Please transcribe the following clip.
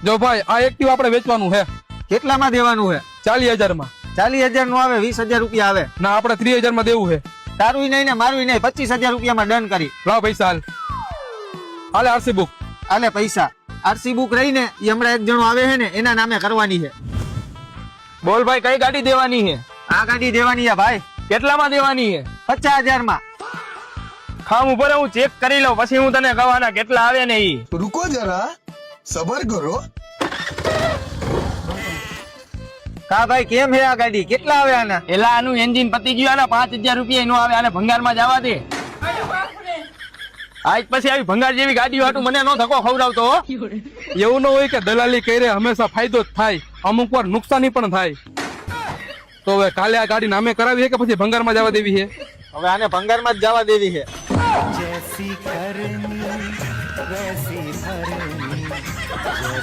જો ભાઈ આ એક્ટિવ આપણે વેચવાનું છે કેટલામાં દેવાનું છે? 40,000 માં. 40,000 નું આવે, 20,000 રૂપિયા આવે. ના આપણે 30,000 માં દેવું છે. તારું નહીં ને મારું નહીં, 25,000 રૂપિયામાં ડન કરી. લાવ પૈસા હાલ. હાલે આરસી બુક. આલે પૈસા. આરસી બુક રહીને એ હમણાં એક જણો આવે છે ને એના નામે કરવાની છે. બોલ ભાઈ કઈ ગાડી દેવાની છે? આ ગાડી દેવાની છે ભાઈ, કેટલામાં દેવાની છે? 50,000 માં. ખામ ઉપર હું ચેક કરી લઉં પછી હું તને કહેવાના કેટલા આવે ને ઈ. रुको जरा सबर करो. કા ભાઈ કેમ છે આ ગાડી? કેટલા આવે આના? એલા આનું એન્જિન પતી ગયું, આના 5,000 રૂપિયા નો આવે, આને ભંગારમાં જવા દે. આજ પછી આવી ભંગાર જેવી ગાડી હાટું મને નો ધક્કો ખવડાવતો હો. એવું ન હોય કે દલાલી કરે હંમેશા ફાયદો જ થાય, અમુક વાર નુકસાની પણ થાય. તો હવે કાલે આ ગાડી નામે કરાવી છે કે પછી ભંગારમાં જવા દેવી છે? હવે આને ભંગારમાં જ જવા દેવી છે.